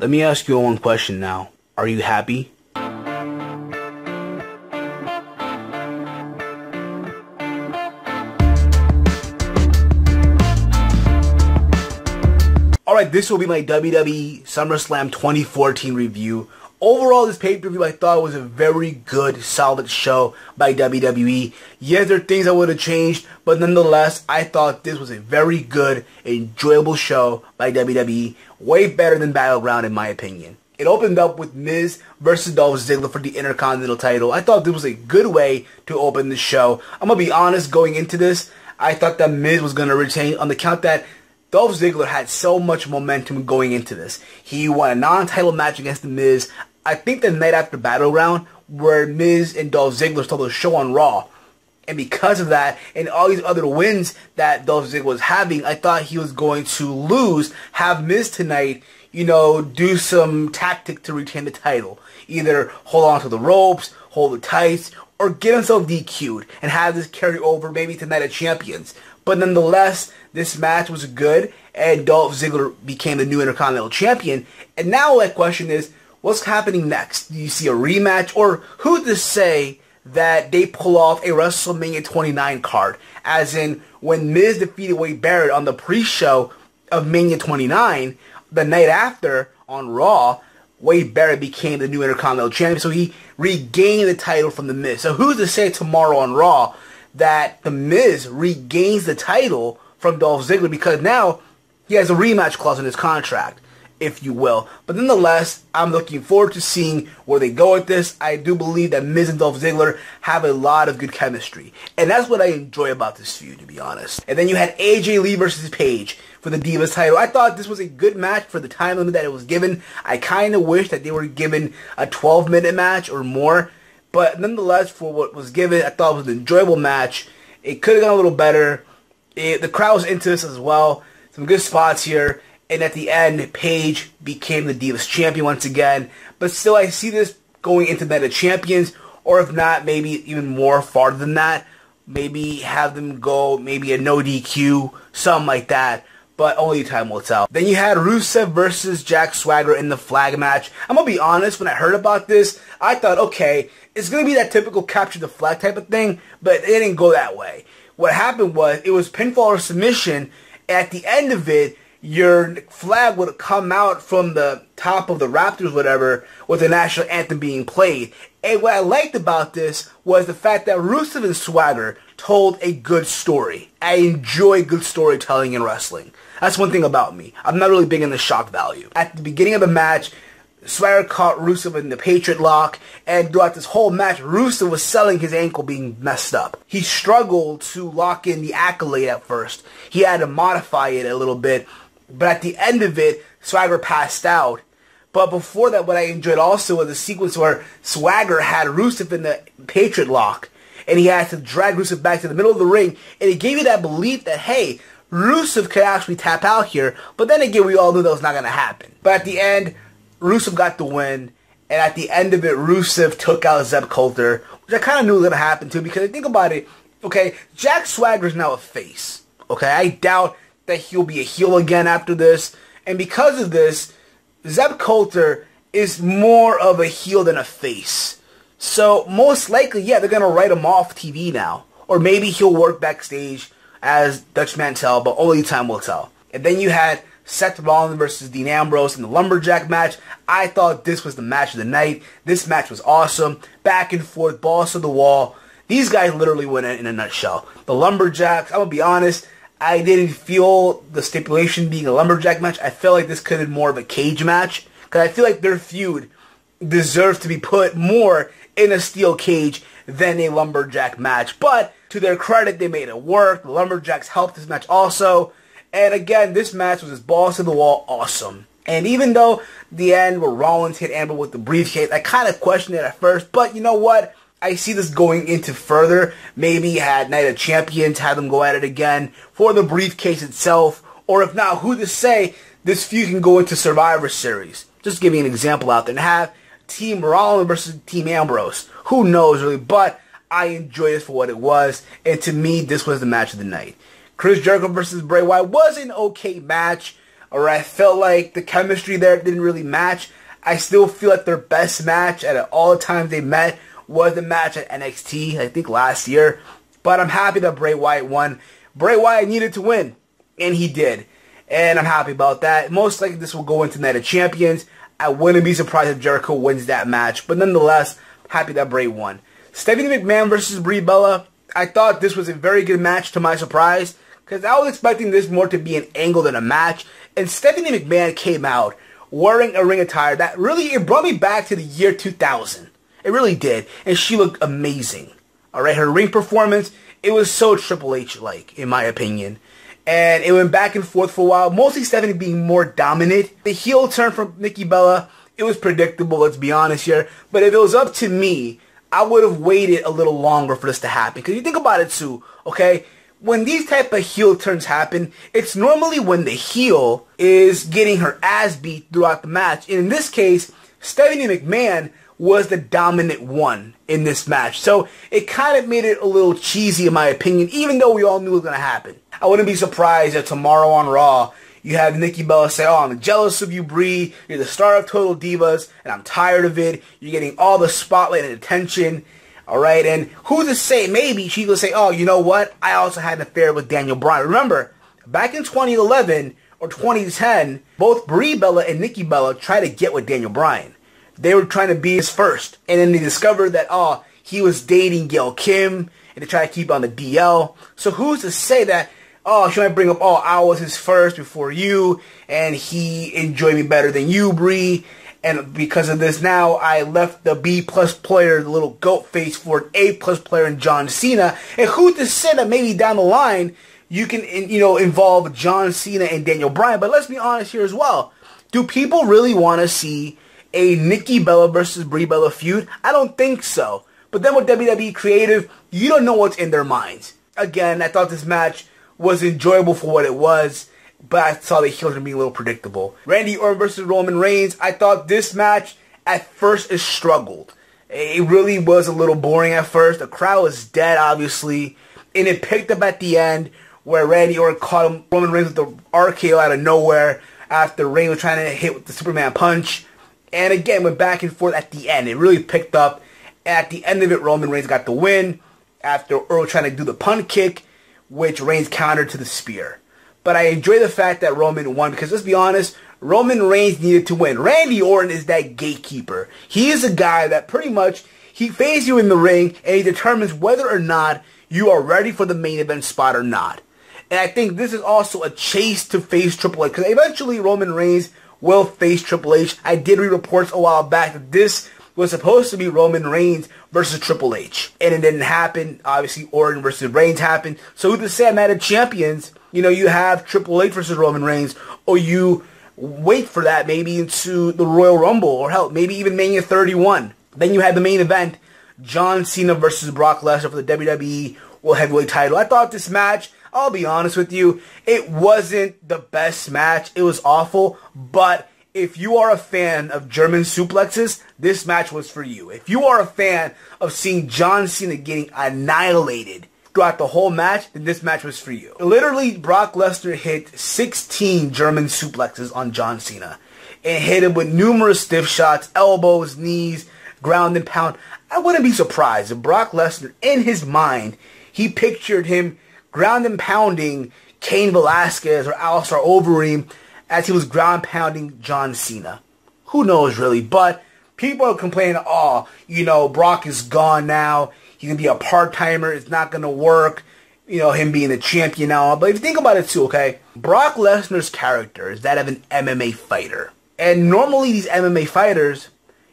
Let me ask you one question now. Are you happy? Alright, this will be my WWE SummerSlam 2014 review. Overall, this pay-per-view I thought was a very good, solid show by WWE. Yes, there are things I would have changed, but nonetheless, I thought this was a very good, enjoyable show by WWE. Way better than Battleground, in my opinion. It opened up with Miz versus Dolph Ziggler for the Intercontinental title. I thought this was a good way to open the show. I'm going to be honest, going into this, I thought that Miz was going to retain on the count that Dolph Ziggler had so much momentum going into this. He won a non-title match against The Miz. I think the night after Battleground, where Miz and Dolph Ziggler stole the show on Raw. And because of that, and all these other wins that Dolph Ziggler was having, I thought he was going to lose, have Miz tonight, do some tactic to retain the title. Either hold on to the ropes, hold it tight, or get himself DQ'd and have this carry over maybe to Night of Champions. But nonetheless, this match was good, and Dolph Ziggler became the new Intercontinental Champion. And now the question is, what's happening next? Do you see a rematch? Or who's to say that they pull off a WrestleMania 29 card? As in, when Miz defeated Wade Barrett on the pre-show of Mania 29, the night after, on Raw, Wade Barrett became the new Intercontinental Champion, so he regained the title from The Miz. So who's to say tomorrow on Raw that The Miz regains the title from Dolph Ziggler, because now he has a rematch clause in his contract, if you will. But nonetheless, I'm looking forward to seeing where they go with this. I do believe that Miz and Dolph Ziggler have a lot of good chemistry, and that's what I enjoy about this feud, to be honest. And then you had AJ Lee versus Paige for the Divas title. I thought this was a good match for the time limit that it was given. I kind of wish that they were given a 12-minute match or more, but nonetheless, for what was given, I thought it was an enjoyable match. It could have gone a little better. The crowd was into this as well. Some good spots here. And at the end, Paige became the Divas champion once again. But still, I see this going into Night of Champions. Or if not, maybe even more farther than that. Maybe have them go maybe a no DQ, something like that. But only time will tell. Then you had Rusev versus Jack Swagger in the flag match. I'm going to be honest, when I heard about this, I thought, okay, it's going to be that typical capture the flag type of thing. But it didn't go that way. What happened was, it was pinfall or submission. At the end of it, your flag would come out from the top of the Raptors, whatever, with the national anthem being played. And what I liked about this was the fact that Rusev and Swagger told a good story. I enjoy good storytelling in wrestling. That's one thing about me. I'm not really big in the shock value. At the beginning of the match, Swagger caught Rusev in the Patriot Lock, and throughout this whole match, Rusev was selling his ankle being messed up. He struggled to lock in the accolade at first. He had to modify it a little bit, but at the end of it, Swagger passed out. But before that, what I enjoyed also was the sequence where Swagger had Rusev in the Patriot Lock, and he had to drag Rusev back to the middle of the ring, and it gave you that belief that, hey, Rusev could actually tap out here, but then again, we all knew that was not going to happen. But at the end, Rusev got the win, and at the end of it, Rusev took out Zeb Coulter, which I kind of knew was going to happen too, because think about it, okay, Jack Swagger is now a face, okay, I doubt that he'll be a heel again after this, and because of this, Zeb Coulter is more of a heel than a face. So, most likely, yeah, they're going to write him off TV now, or maybe he'll work backstage as Dutch Mantel, but only time will tell. And then you had Seth Rollins versus Dean Ambrose in the Lumberjack match. I thought this was the match of the night. This match was awesome. Back and forth, balls to the wall. These guys literally went in a nutshell. The Lumberjacks, I'm going to be honest, I didn't feel the stipulation being a Lumberjack match. I felt like this could have been more of a cage match, because I feel like their feud deserves to be put more in a steel cage than a Lumberjack match. But to their credit, they made it work. The Lumberjacks helped this match also. And again, this match was just balls to the wall awesome. And even though the end where Rollins hit Amber with the briefcase, I kind of questioned it at first. But you know what? I see this going into further. Maybe had Night of Champions, have them go at it again for the briefcase itself. Or if not, who to say this feud can go into Survivor Series. Just give me an example out there. And have Team Rollins versus Team Ambrose. Who knows really, but I enjoyed this for what it was. And to me, this was the match of the night. Chris Jericho versus Bray Wyatt was an okay match. Or I felt like the chemistry there didn't really match. I still feel like their best match at all the times they met was the match at NXT, I think last year. But I'm happy that Bray Wyatt won. Bray Wyatt needed to win, and he did. And I'm happy about that. Most likely this will go into Night of Champions. I wouldn't be surprised if Jericho wins that match. But nonetheless, happy that Bray won. Stephanie McMahon versus Brie Bella. I thought this was a very good match to my surprise, because I was expecting this more to be an angle than a match. And Stephanie McMahon came out wearing a ring attire that really, it brought me back to the year 2000. It really did. And she looked amazing. Alright, her ring performance, it was so Triple H-like, in my opinion. And it went back and forth for a while, mostly Stephanie being more dominant. The heel turn from Nikki Bella, it was predictable, let's be honest here. But if it was up to me, I would have waited a little longer for this to happen. Because you think about it too, okay? When these type of heel turns happen, it's normally when the heel is getting her ass beat throughout the match. And in this case, Stephanie McMahon was the dominant one in this match. So it kind of made it a little cheesy in my opinion, even though we all knew it was going to happen. I wouldn't be surprised if tomorrow on Raw, you have Nikki Bella say, oh, I'm jealous of you, Brie. You're the star of Total Divas, and I'm tired of it. You're getting all the spotlight and attention. Alright, and who's to say, maybe she could say, oh, you know what? I also had an affair with Daniel Bryan. Remember, back in 2011 or 2010, both Brie Bella and Nikki Bella tried to get with Daniel Bryan. They were trying to be his first. And then they discovered that, oh, he was dating Gail Kim, and they tried to keep on the DL. So who's to say that, oh, she might bring up, oh, I was his first before you, and he enjoyed me better than you, Brie. And because of this now, I left the B-plus player, the little goat face, for an A-plus player in John Cena. And who's to say that maybe down the line, you can, involve John Cena and Daniel Bryan. But let's be honest here as well. Do people really want to see a Nikki Bella versus Brie Bella feud? I don't think so. But then with WWE Creative, you don't know what's in their minds. Again, I thought this match was enjoyable for what it was, but I saw the heels being a little predictable. Randy Orton versus Roman Reigns. I thought this match, at first, it struggled. It really was a little boring at first. The crowd was dead, obviously. And it picked up at the end, where Randy Orton caught Roman Reigns with the RKO out of nowhere, after Reigns was trying to hit with the Superman punch. And again, went back and forth at the end. It really picked up. And at the end of it, Roman Reigns got the win, after Earl trying to do the punt kick, which Reigns countered to the spear. But I enjoy the fact that Roman won, because let's be honest, Roman Reigns needed to win. Randy Orton is that gatekeeper. He is a guy that pretty much, he faces you in the ring, and he determines whether or not you are ready for the main event spot or not. And I think this is also a chase to face Triple H, because eventually Roman Reigns will face Triple H. I did read reports a while back that this was supposed to be Roman Reigns versus Triple H. And it didn't happen. Obviously, Orton versus Reigns happened. So who's to say at Night of Champions, you have Triple H versus Roman Reigns, or you wait for that maybe into the Royal Rumble, or hell, maybe even Mania 31. Then you have the main event, John Cena versus Brock Lesnar for the WWE World Heavyweight title. I thought this match, I'll be honest with you, it wasn't the best match. It was awful, but if you are a fan of German suplexes, this match was for you. If you are a fan of seeing John Cena getting annihilated throughout the whole match, then this match was for you. Literally, Brock Lesnar hit 16 German suplexes on John Cena. And hit him with numerous stiff shots, elbows, knees, ground and pound. I wouldn't be surprised if Brock Lesnar, in his mind, he pictured him ground and pounding Cain Velasquez or Alistair Overeem as he was ground pounding John Cena. Who knows really, but people are complaining, oh, Brock is gone now. He's going to be a part-timer. It's not going to work. Him being the champion now. But if you think about it too, okay, Brock Lesnar's character is that of an MMA fighter. And normally these MMA fighters,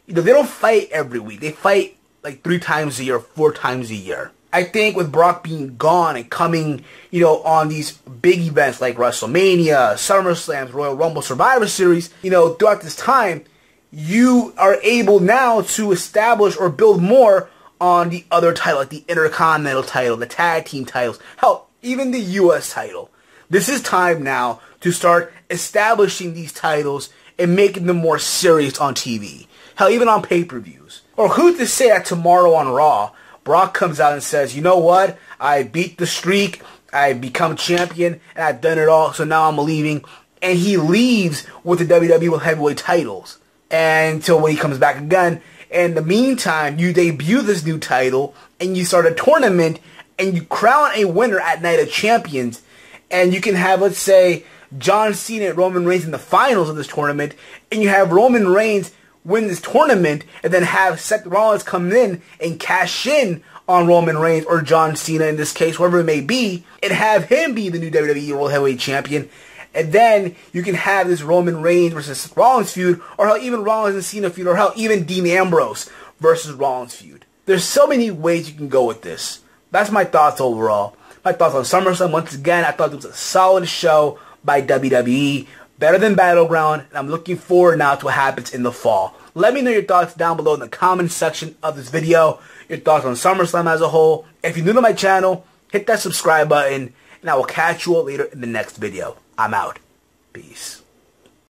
they don't fight every week. They fight like 3 times a year, 4 times a year. I think with Brock being gone and coming, on these big events like WrestleMania, SummerSlam, Royal Rumble, Survivor Series, throughout this time, you are able now to establish or build more on the other title, like the Intercontinental title, the tag team titles, hell, even the U.S. title. This is time now to start establishing these titles and making them more serious on TV. Hell, even on pay-per-views. Or who's to say that tomorrow on Raw, Brock comes out and says, you know what? I beat the streak, I become champion, and I've done it all, so now I'm leaving. and he leaves with the WWE World Heavyweight titles. And until when he comes back again. In the meantime, you debut this new title, and you start a tournament, and you crown a winner at Night of Champions. And you can have, let's say, John Cena and Roman Reigns in the finals of this tournament, and you have Roman Reigns win this tournament, and then have Seth Rollins come in and cash in on Roman Reigns, or John Cena in this case, whoever it may be, and have him be the new WWE World Heavyweight Champion. And then you can have this Roman Reigns versus Rollins feud, or hell, even Rollins and Cena feud, or hell, even Dean Ambrose versus Rollins feud. There's so many ways you can go with this. That's my thoughts overall. My thoughts on SummerSlam. Once again, I thought it was a solid show by WWE. Better than Battleground, and I'm looking forward now to what happens in the fall. Let me know your thoughts down below in the comment section of this video. Your thoughts on SummerSlam as a whole. If you're new to my channel, hit that subscribe button, and I will catch you all later in the next video. I'm out. Peace.